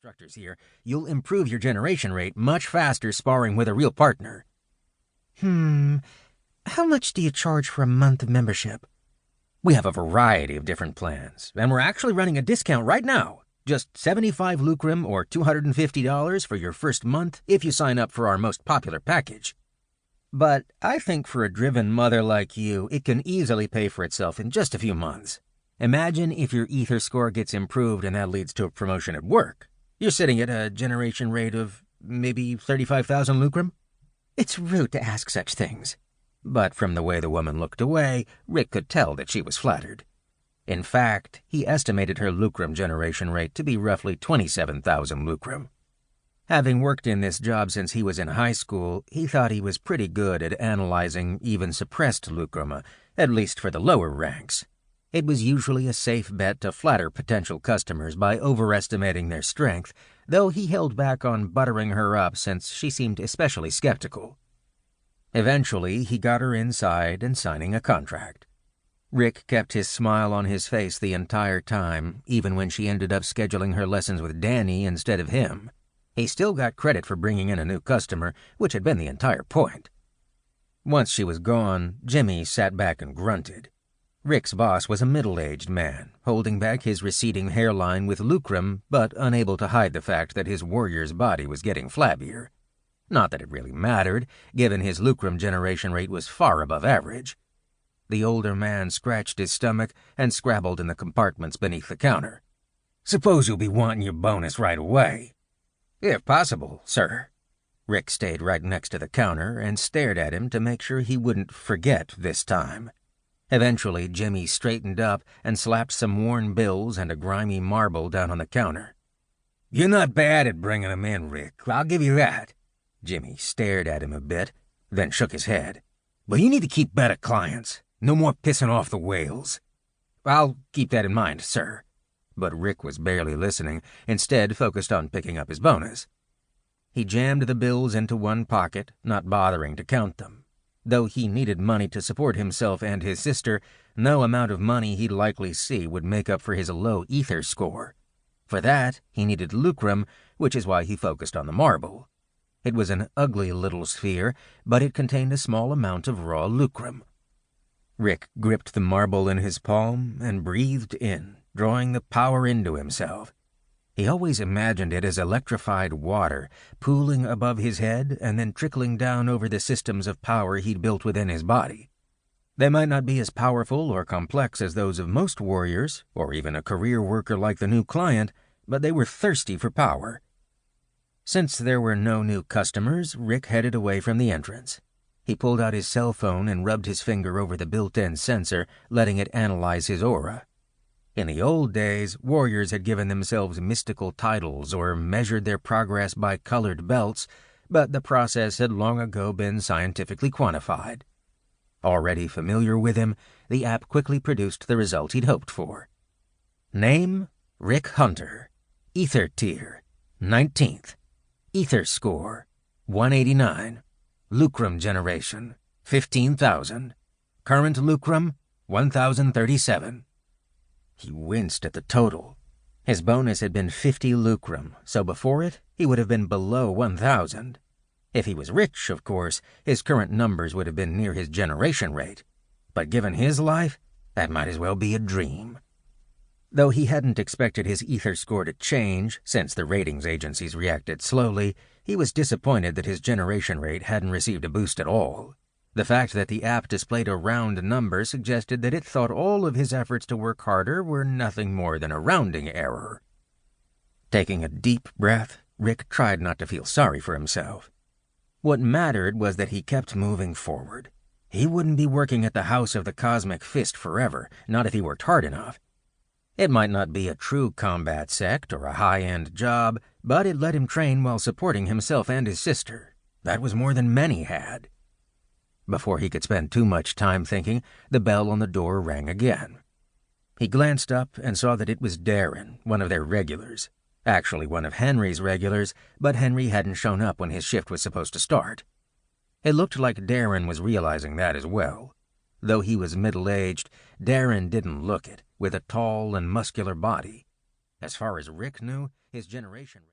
instructors here, you'll improve your generation rate much faster sparring with a real partner. How much do you charge for a month of membership? We have a variety of different plans, and we're actually running a discount right now. Just 75 lucrum or $250 for your first month if you sign up for our most popular package. But I think for a driven mother like you, it can easily pay for itself in just a few months. Imagine if your ether score gets improved and that leads to a promotion at work. You're sitting at a generation rate of maybe 35,000 lucrum? It's rude to ask such things. But from the way the woman looked away, Rick could tell that she was flattered. In fact, he estimated her lucrum generation rate to be roughly 27,000 lucrum. Having worked in this job since he was in high school, he thought he was pretty good at analyzing even suppressed lucrum, at least for the lower ranks. It was usually a safe bet to flatter potential customers by overestimating their strength, though he held back on buttering her up since she seemed especially skeptical. Eventually, he got her inside and signing a contract. Rick kept his smile on his face the entire time, even when she ended up scheduling her lessons with Danny instead of him. He still got credit for bringing in a new customer, which had been the entire point. Once she was gone, Jimmy sat back and grunted. Rick's boss was a middle-aged man, holding back his receding hairline with lucrum, but unable to hide the fact that his warrior's body was getting flabbier. Not that it really mattered, given his lucrum generation rate was far above average. The older man scratched his stomach and scrabbled in the compartments beneath the counter. "Suppose you'll be wanting your bonus right away." "If possible, sir." Rick stayed right next to the counter and stared at him to make sure he wouldn't forget this time. Eventually, Jimmy straightened up and slapped some worn bills and a grimy marble down on the counter. "You're not bad at bringing them in, Rick, I'll give you that." Jimmy stared at him a bit, then shook his head. "But you need to keep better clients. No more pissing off the whales." "I'll keep that in mind, sir." But Rick was barely listening, instead focused on picking up his bonus. He jammed the bills into one pocket, not bothering to count them. Though he needed money to support himself and his sister, no amount of money he'd likely see would make up for his low ether score. For that, he needed lucrum, which is why he focused on the marble. It was an ugly little sphere, but it contained a small amount of raw lucrum. Rick gripped the marble in his palm and breathed in, drawing the power into himself. He always imagined it as electrified water, pooling above his head and then trickling down over the systems of power he'd built within his body. They might not be as powerful or complex as those of most warriors, or even a career worker like the new client, but they were thirsty for power. Since there were no new customers, Rick headed away from the entrance. He pulled out his cell phone and rubbed his finger over the built-in sensor, letting it analyze his aura. In the old days, warriors had given themselves mystical titles or measured their progress by colored belts, but the process had long ago been scientifically quantified. Already familiar with him, the app quickly produced the result he'd hoped for. Name, Rick Hunter. Ether tier, 19th. Ether score, 189. Lucrum generation, 15,000. Current lucrum, 1,037. He winced at the total. His bonus had been 50 lucrum, so before it, he would have been below 1,000. If he was rich, of course, his current numbers would have been near his generation rate. But given his life, that might as well be a dream. Though he hadn't expected his ether score to change, since the ratings agencies reacted slowly, he was disappointed that his generation rate hadn't received a boost at all. The fact that the app displayed a round number suggested that it thought all of his efforts to work harder were nothing more than a rounding error. Taking a deep breath, Rick tried not to feel sorry for himself. What mattered was that he kept moving forward. He wouldn't be working at the House of the Cosmic Fist forever, not if he worked hard enough. It might not be a true combat sect or a high-end job, but it let him train while supporting himself and his sister. That was more than many had. Before he could spend too much time thinking, the bell on the door rang again. He glanced up and saw that it was Darren, one of their regulars. Actually one of Henry's regulars, but Henry hadn't shown up when his shift was supposed to start. It looked like Darren was realizing that as well. Though he was middle-aged, Darren didn't look it, with a tall and muscular body. As far as Rick knew, his generation...